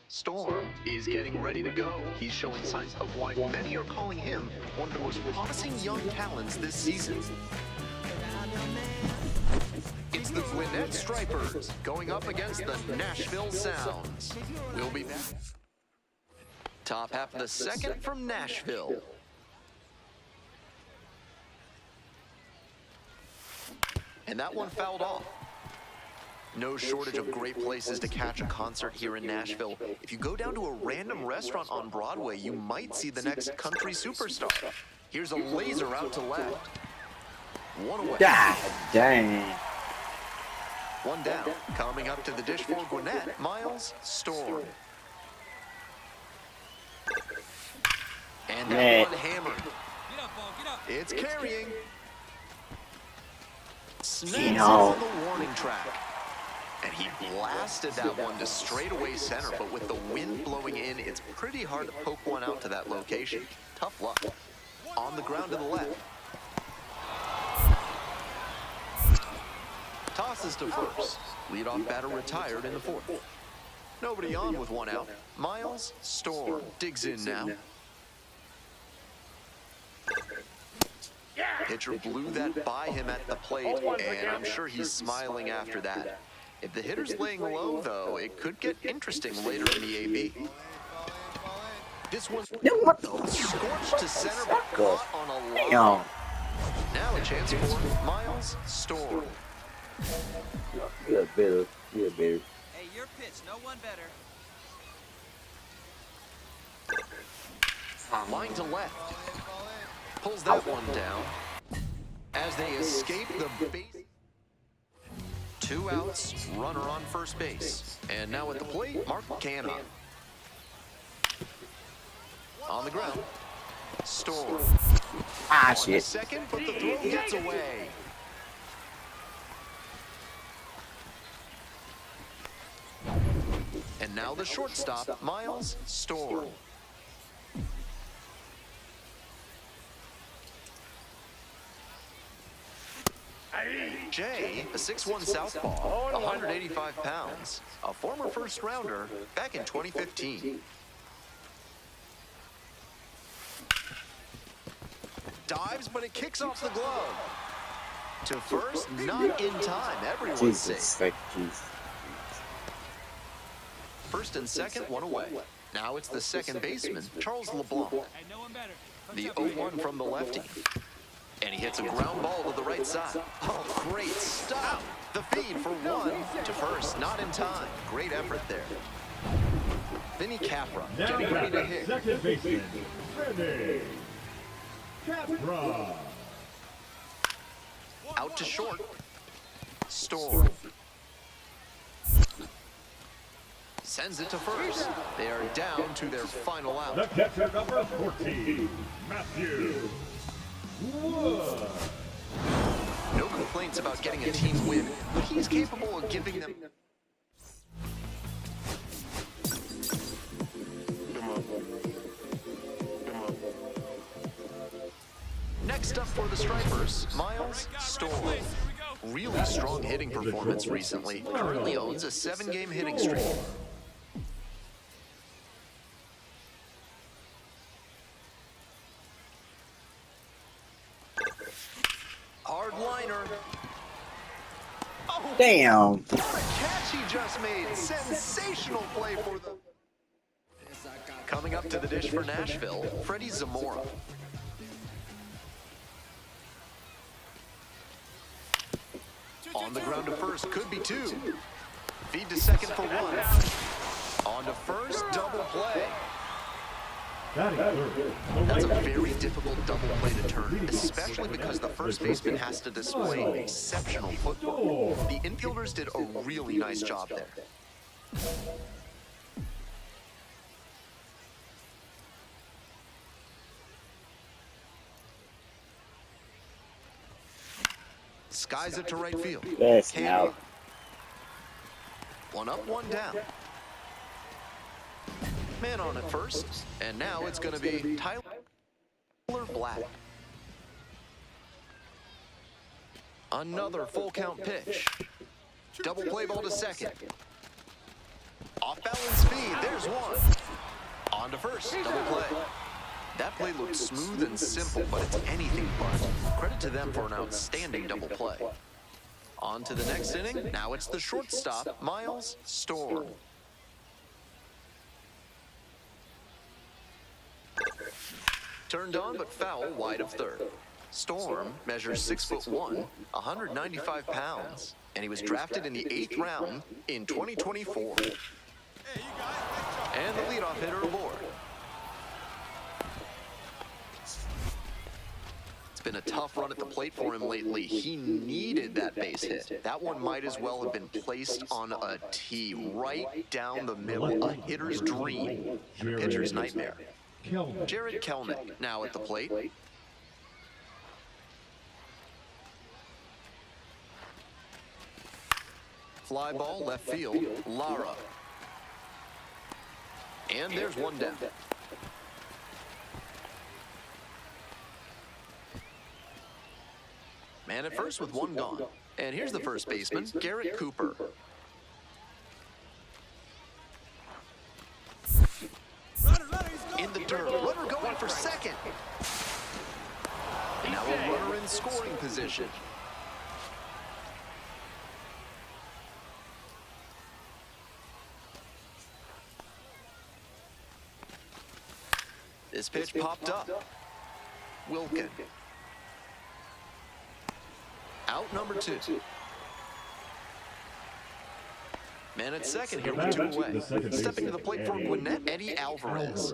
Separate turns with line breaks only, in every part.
Storm is getting ready to go. He's showing signs of why many are calling him one of the most promising young talents this season. It's the Gwinnett Stripers going up against the Nashville Sounds. We'll be back. Top half of the second from Nashville. And that one fouled off. No shortage of great places to catch a concert here in Nashville. If you go down to a random restaurant on Broadway, you might see the next country superstar. Here's a laser out to left. One away.
God dang.
One down. Coming up to the dish for Gwinnett, Miles Storm. And that one hammered. It's carrying. Snags on the warning track. And he blasted that one to straightaway center, but with the wind blowing in, it's pretty hard to poke one out to that location. Tough luck. On the ground to the left. Tosses to first. Leadoff batter retired in the fourth. Nobody on with one out. Miles Storm digs in now. Pitcher blew that by him at the plate, and I'm sure he's smiling after that. If the hitter's laying low, though, it could get interesting later in the AB. This one's scorched to center, but caught on a line. Now a chance for Miles Storm.
You're better. You're better.
Hey, your pitch, no one better.
Line to left. Pulls that one down. As they escape the base. 2 outs, runner on first base. And now at the plate, Mark Canha. On the ground, Storm.
Shit.
Second, but the throw gets away. And now the shortstop, Miles Storm. Jay, a 6'1" southpaw, 185 pounds, a former first-rounder back in 2015. Dives, but it kicks off the glove. To first, not in time. Everyone's safe. First and second, one away. Now it's the second baseman, Charles LeBlanc. The 0-1 from the lefty. And he hits a ground ball to the right side. Oh, great stop. The feed for one to first, not in time. Great effort there. Vinny Capra getting ready to hit.
Second baseman, Vinny Capra.
Out to short. Storm. Sends it to first. They are down to their final out.
The catcher number 14, Matthew.
No complaints about getting a team win, but he's capable of giving them. Next up for the Stripers, Miles Storm. Really strong hitting performance recently. Currently owns a 7-game hitting streak. Hard liner. Oh,
Damn.
what a catch he just made. Sensational play for them. Coming up to the dish for Nashville, Freddie Zamora. On the ground to first, could be two. Feed to second for one. On to first, double play. That's a very difficult double play to turn, especially because the first baseman has to display exceptional footwork. The infielders did a really nice job there. Skies it to right field.
Yes, now.
One up, one down. Man on at first, and now it's going to be Tyler Black. Another full count pitch. Double play ball to second. Off balance speed, there's one. On to first, double play. That play looked smooth and simple, but it's anything but. Credit to them for an outstanding double play. On to the next inning. Now it's the shortstop, Miles Storm. Turned on but foul wide of third. Storm measures 6'1", 195 pounds, and he was drafted in the 8th round in 2024. And the leadoff hitter aboard. It's been a tough run at the plate for him lately. He needed that base hit. That one might as well have been placed on a tee right down the middle. A hitter's dream and a pitcher's nightmare. Jared Kelnick now at the plate. Fly ball left field, Lara. And there's one down. Man at first with one gone. And here's the first baseman, Garrett Cooper. In the dirt, runner going for second. And now a runner in scoring position. This pitch popped up. Wilkin. Out number 2. Man at second here with 2 away. Stepping to the plate for Gwinnett, Eddie Alvarez.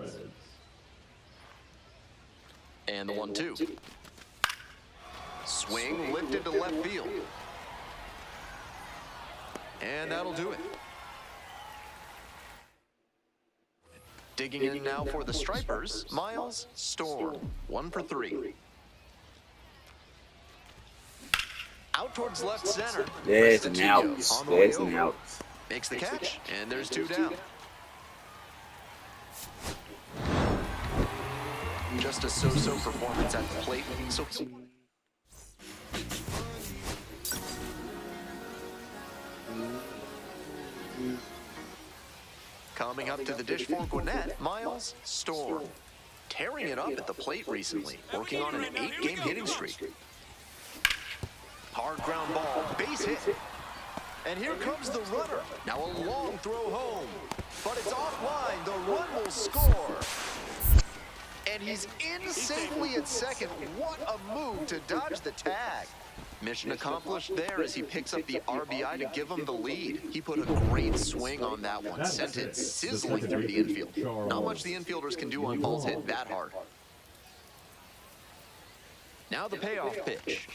And the 1-2. Swing lifted to left field. And that'll do it. Digging in now for the Stripers, Miles Storm. 1 for 3. Out towards left center.
There's an out. There's an out.
Makes the catch, and there's 2 down. Just a so-so performance at the plate. So coming up to the dish for Gwinnett, Miles Storm. Tearing it up at the plate recently, working on an 8-game hitting streak. Hard ground ball, base hit. And here comes the runner. Now a long throw home, but it's offline. The run will score. And he's in safely at second. What a move to dodge the tag. Mission accomplished there as he picks up the RBI to give him the lead. He put a great swing on that one, sent it sizzling through the infield. Not much the infielders can do on balls hit that hard. Now the payoff pitch.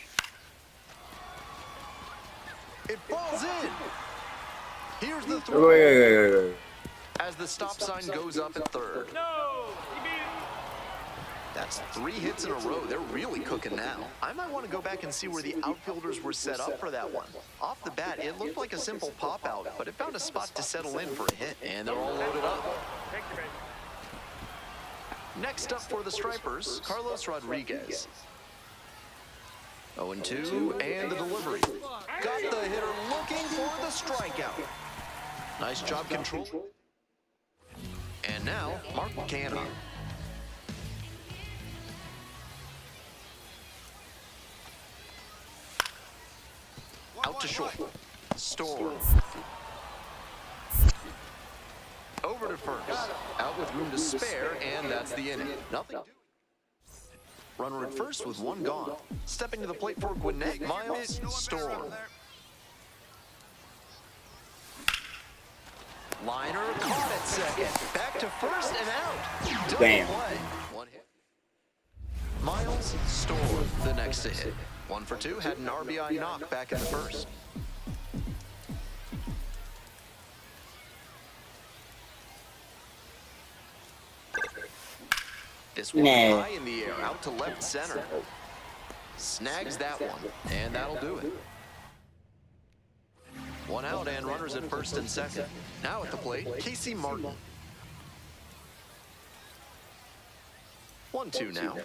It falls in. Here's the throw. As the stop sign goes up at third. That's 3 hits in a row. They're really cooking now. I might want to go back and see where the outfielders were set up for that one. Off the bat, it looked like a simple pop out, but it found a spot to settle in for a hit, and they're all loaded up. Next up for the Stripers, Carlos Rodriguez. 0-2, and the delivery. Got the hitter looking for the strikeout. Nice job control. And now, Mark Canha. Out to short. Storm. Over to first. Out with room to spare, and that's the inning. Nothing. Runner at first with one gone. Stepping to the plate for Gwinnett, Miles, Storm. Liner caught at second. Back to first and out. Double
Damn.
play. One hit. Miles, Storm, the next to hit. 1 for 2, had an RBI knock back in the first. This one high in the air, out to left center. Snags that one, and that'll do it. One out and runners at first and second. Now at the plate, Casey Martin. 1-2 now.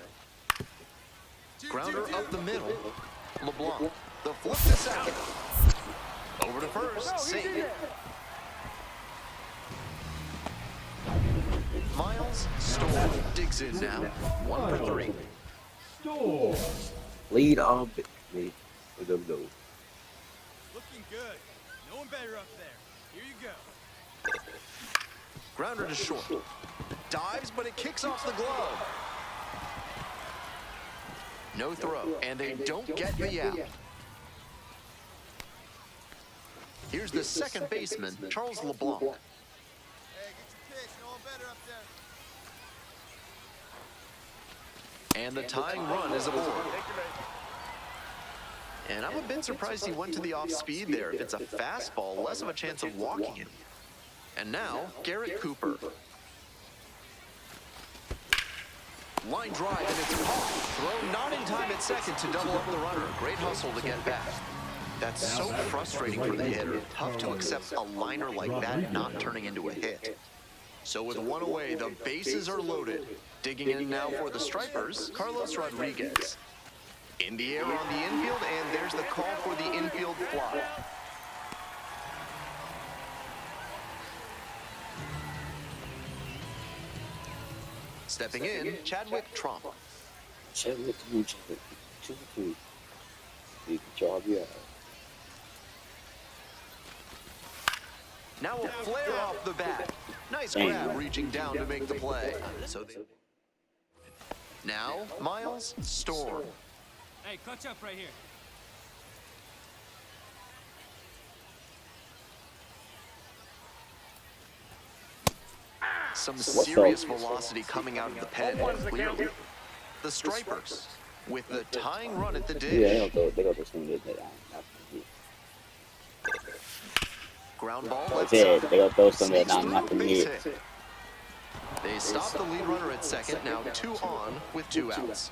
Grounder up the middle. LeBlanc, the flip to second. Over to first, safe. Miles, Storm, digs in now. 1 for 3.
Storm.
Lead off. Lead. Go.
Looking good. No one better up there. Here you go.
Grounder to short. Dives, but it kicks off the glove. No throw, and they don't get the out. Here's the second baseman, Charles LeBlanc.
Hey, get your pitch. No one better up there.
And the tying run is aboard. And I'm a bit surprised he went to the off-speed there. If it's a fastball, less of a chance of walking it. And now, Garrett Cooper. Line drive, and it's caught. Throw not in time at second to double up the runner. Great hustle to get back. That's so frustrating for the hitter. Tough to accept a liner like that not turning into a hit. So with one away, the bases are loaded. Digging in now for the Stripers, Carlos Rodriguez. In the air on the infield, and there's the call for the infield fly. Stepping in, Chadwick Trump.
Good job, yeah.
Now a flare off the bat. Nice grab reaching down to make the play. Now, Miles, Storm.
Hey, clutch up right here.
Some serious velocity coming out of the pen, clearly. The Stripers, with the tying run at the dish.
Yeah, they go this one good.
Ground ball.
That's it. They go throw some that not for me.
They stop the lead runner at second, now 2 on with 2 outs.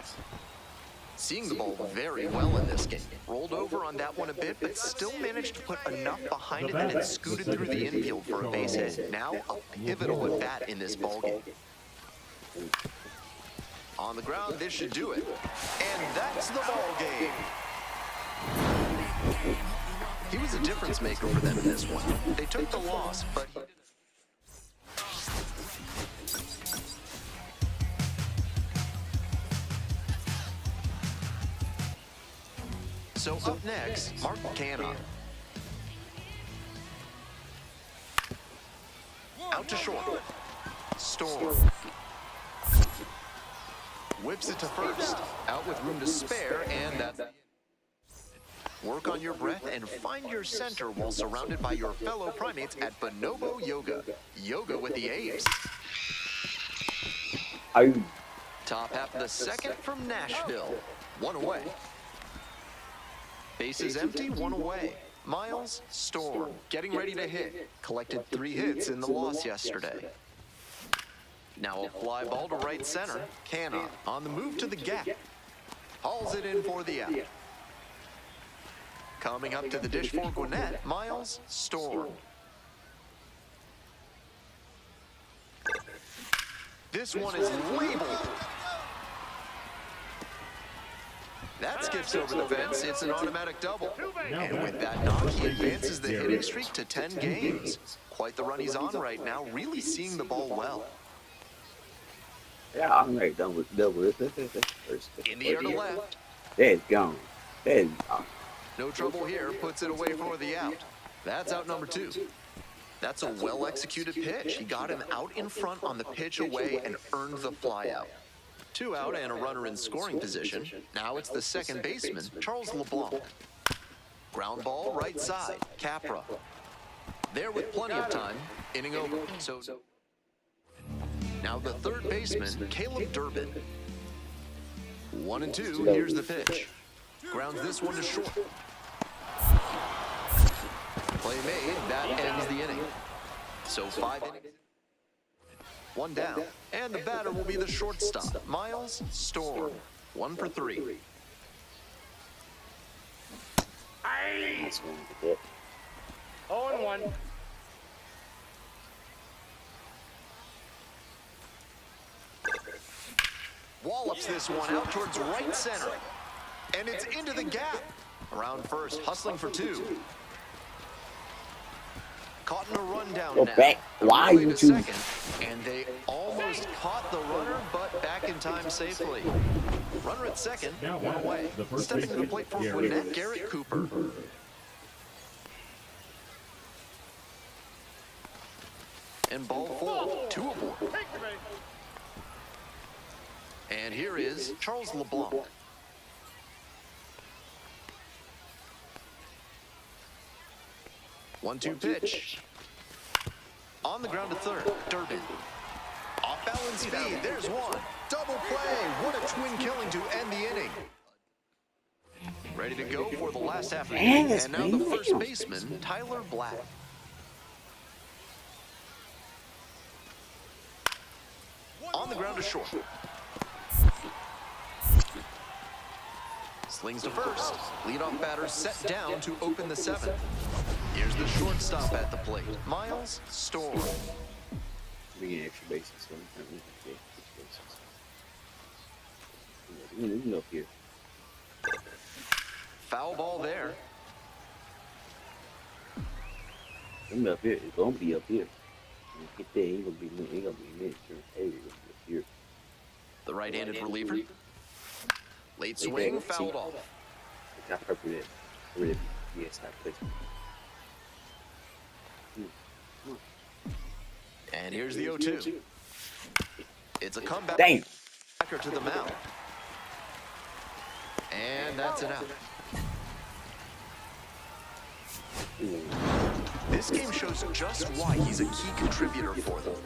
Seeing the ball very well in this game. Rolled over on that one a bit, but still managed to put enough behind it that it scooted through the infield for a base hit. Now a pivotal at bat in this ballgame. On the ground, this should do it. And that's the ballgame. He was a difference maker for them in this one. They took the loss, but so up next, Mark Canha. Out to short. Storm. Whips it to first. Out with room to spare, and that's... Work on your breath and find your center while surrounded by your fellow primates at Bonobo Yoga. Yoga with the A's. Top half of the second from Nashville. 1 away. Bases empty, 1 away. Miles, Storm, getting ready to hit. Collected 3 hits in the loss yesterday. Now a fly ball to right center. Canha on the move to the gap. Hauls it in for the out. Coming up to the dish for Gwinnett, Miles, Storm. This one is labeled. That skips over the fence. It's an automatic double.
Now
And with
batting,
that knock, he
first base
advances the
Gary.
hitting streak to 10 games. Quite the run he's on right now, really seeing the ball well.
Yeah, I'm right done with double.
In the air to left.
That's gone. That's gone.
No trouble here, puts it away for the out. That's out number 2. That's a well-executed pitch. He got him out in front on the pitch away and earned the flyout. 2 out and a runner in scoring position. Now it's the second baseman, Charles LeBlanc. Ground ball, right side, Capra. There with plenty of time, inning over. So now the third baseman, Caleb Durbin. 1 and 2, here's the pitch. Grounds this one to short. Play made, that ends the inning. So 5 innings. 1 down, and the batter will be the shortstop, Miles Storm. 1 for 3.
That's one to hit.
0-1.
Wallops this one out towards right center. And it's into the gap. Around first, hustling for 2. Caught in a rundown
Go
now.
back. Why
Away
you
to
two?
second, and they almost caught the runner, but back in time safely. Runner at second,
Now
1 away.
the first
Stepping to the
baseman,
plate for
Gary.
Gwinnett, Garrett Cooper. And ball 4, 2 aboard. And here is Charles LeBlanc. One-two pitch. On the ground to third, Durbin. Off balance speed, there's one. Double play, what a twin killing to end the inning. Ready to go for the last half of the inning. And now the first baseman, Tyler Black. On the ground to short. Slings to first. Leadoff batter set down to open the 7th. Here's the shortstop at the plate, Miles Storm.
We get extra bases, so we can't get extra bases. You know, here.
Foul ball there.
I'm up here. It's gonna be up here. When you get there, ain't gonna be mid. Hey, it's gonna be up here.
The right-handed reliever. Late swing, fouled off.
I purple that. Really, yes, I placement.
And here's the 0-2. It's a comeback
Dang.
to the mound. And that's an out. This game shows just why he's a key contributor for them.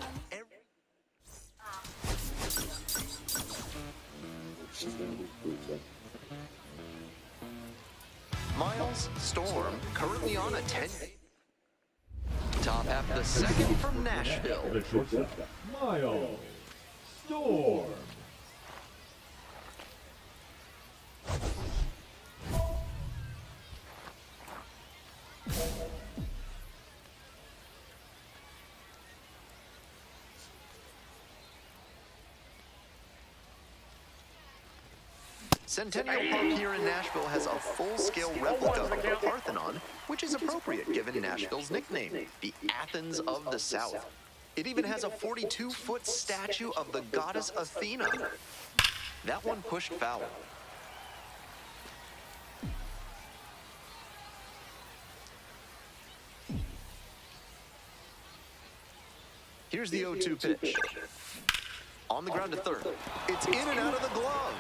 Miles Storm, currently on a 10. Top half of the second from Nashville.
The shortstop, Miles Storm.
Centennial Park here in Nashville has a full-scale replica of the Parthenon, which is appropriate given Nashville's nickname, the Athens of the South. It even has a 42-foot statue of the goddess Athena. That one pushed foul. Here's the 0-2 pitch. On the ground to third. It's in and out of the glove.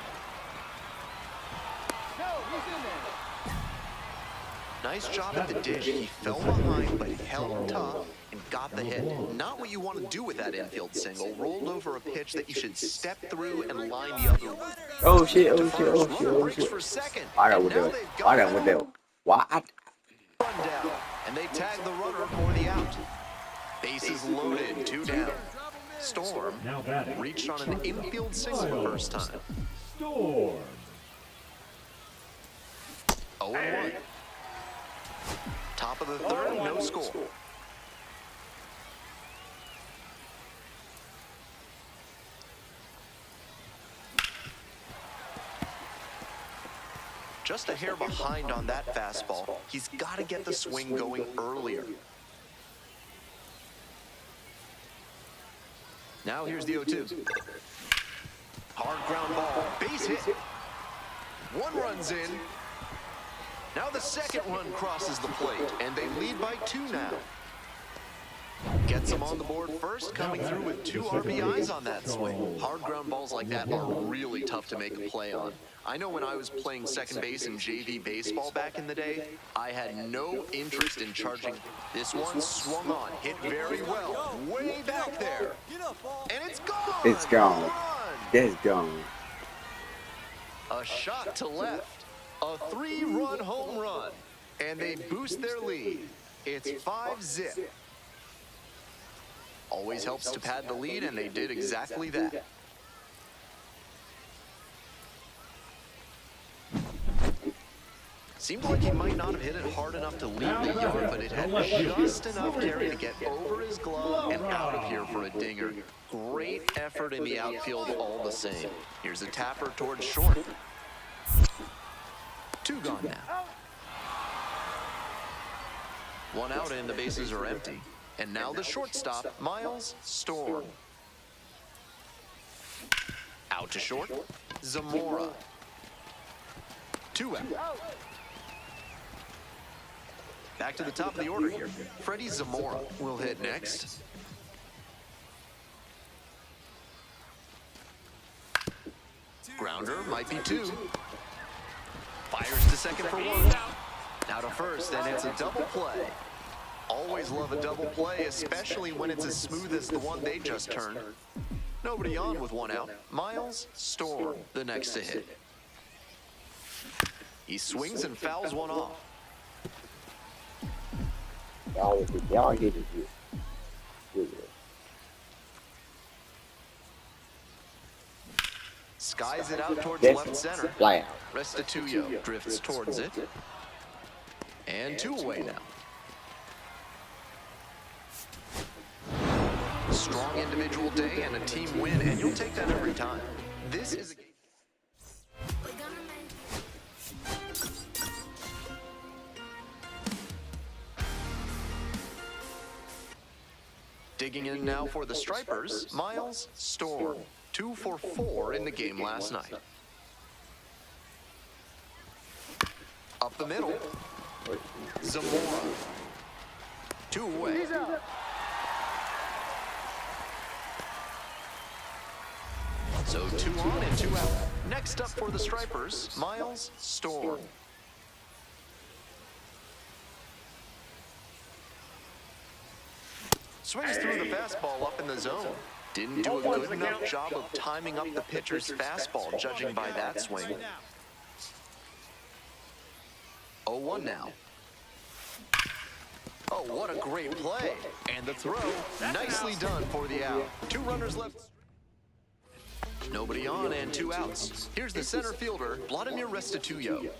Nice job at the dish. He fell behind, but he held tough and got the hit. Not what you want to do with that infield single. Rolled over a pitch that you should step through and line the other way.
Oh shit, oh
To
shit,
first,
oh
runner
shit, oh
breaks
shit.
for second.
I got
And
what
now
that.
they've
I
got
got what that. What?
run down, and they tag the runner for the out. Bases loaded, 2 down. Storm
Now batting.
reached on an infield single the first time.
Storm.
0-1. Top of the third, no score. Just a hair behind on that fastball. He's got to get the swing going earlier. Now here's the 0-2. Hard ground ball, base hit. One run's in. Now the second run crosses the plate, and they lead by 2 now. Gets him on the board first, coming through with 2 RBIs on that swing. Hard ground balls like that are really tough to make a play on. I know when I was playing second base in JV baseball back in the day, I had no interest in charging. This one swung on, hit very well, way back there. And it's gone!
It's gone. That's gone.
A shot to left. A 3-run home run. And they boost their lead. It's 5-zip. Always helps to pad the lead, and they did exactly that. Seemed like he might not have hit it hard enough to leave the yard, but it had just enough carry to get over his glove and out of here for a dinger. Great effort in the outfield all the same. Here's a tapper towards short. 2 gone now. 1 out and the bases are empty. And now the shortstop, Miles Storm. Out to short, Zamora. 2 out. Back to the top of the order here. Freddie Zamora will hit next. Grounder might be 2. Fires to second for 1. Now to first, and it's a double play. Always love a double play, especially when it's as smooth as the one they just turned. Nobody on with 1 out. Miles Storm, the next to hit. He swings and fouls 1 off.
Y'all hit it here.
Skies it out towards left center.
Fly out.
Restituyo drifts towards it. And 2 away now. Strong individual day and a team win, and you'll take that every time. This is a game. Digging in now for the Stripers, Miles Storm. 2 for 4 in the game last night. Up the middle, Zamora. 2 away. So 2 on and 2 out. Next up for the Stripers, Miles Storm. Swings through the fastball up in the zone. Didn't do a good enough job of timing up the pitcher's fastball, judging by that swing. 0-1 now. Oh, what a great play. And the throw, nicely done for the out. 2 runners left. Nobody on and 2 outs. Here's the center fielder, Vladimir Restituyo.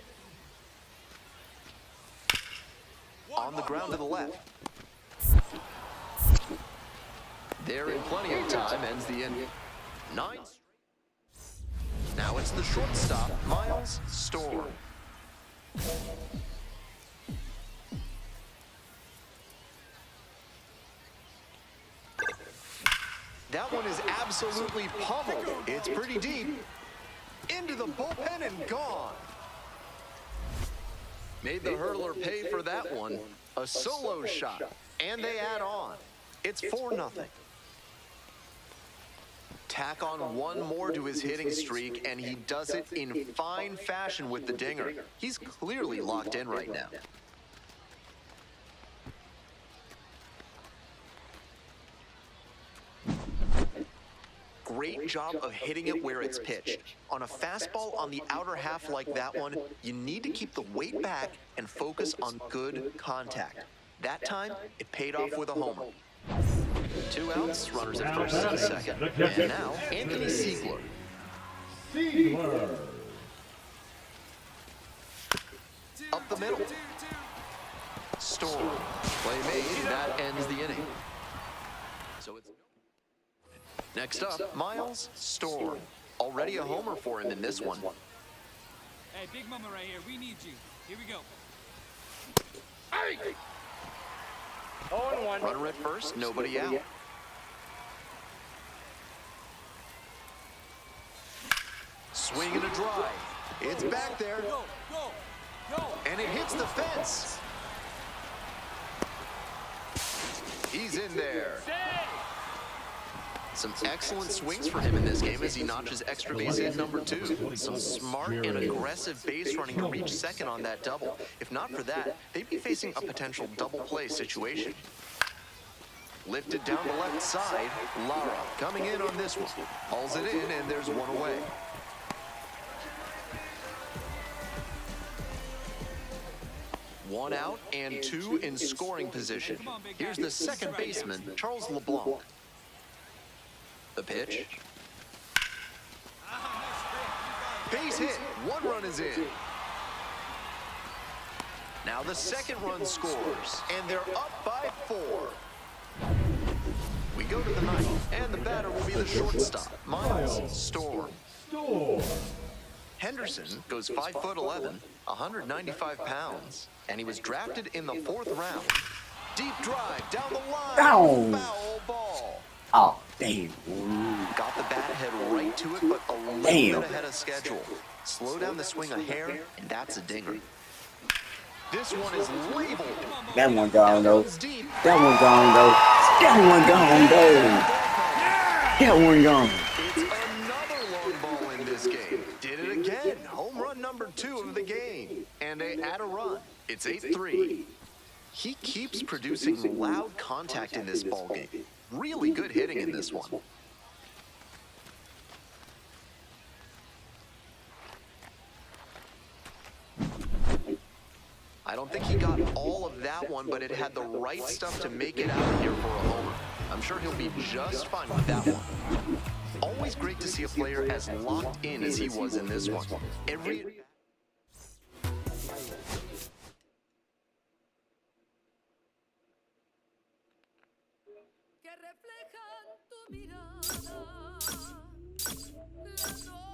On the ground to the left. They're in plenty of time, ends the inning. 9. Now it's the shortstop, Miles Storm. That one is absolutely pummeled. It's pretty deep. Into the bullpen and gone. Made the hurdler pay for that one. A solo shot. And they add on. It's 4-0. Tack on 1 more to his hitting streak, and he does it in fine fashion with the dinger. He's clearly locked in right now. Great job of hitting it where it's pitched. On a fastball on the outer half like that one, you need to keep the weight back and focus on good contact. That time, it paid off with a homer. 2 outs, runners at first and second. And now, Anthony Siegler. Up the middle. Storm. Play made, that ends the inning. So it's next up, Miles Storm. Already a homer for him in this one.
Hey, Big Mama right here. We need you. Here we go.
Runner at first, nobody out. Swing and a drive. It's back there,
Go, go, go.
and it hits the fence. He's in there. Some excellent swings for him in this game as he notches extra base hit number 2. Some smart and aggressive base running to reach second on that double. If not for that, they'd be facing a potential double play situation. Lifted down the left side, Lara coming in on this one. Hauls it in, and there's one away. One out and 2 in scoring position. Here's the second baseman, Charles LeBlanc. The pitch. Base hit. 1 run is in. Now the second run scores, and they're up by 4. We go to the ninth, and the batter will be the shortstop, Miles Storm.
Storm.
Henderson goes 5'11", 195 pounds, and he was drafted in the 4th round. Deep drive down the line.
Ow.
Foul ball.
Oh, damn.
Got the bat head right to it, but a little bit ahead of schedule. Slow down the swing a hair, and that's a dinger. This one is labeled.
That one gone, though.
Deep.
That one gone, though. That one gone, though. That one gone.
It's another long ball in this game. Did it again. Home run number 2 of the game. And they add a run. It's 8-3. He keeps producing loud contact in this ball game. Really good hitting in this one. I don't think he got all of that one, but it had the right stuff to make it out here for a homer. I'm sure he'll be just fine with that one. Always great to see a player as locked in as he was in this one. Every...
que reflejan tu mirada, la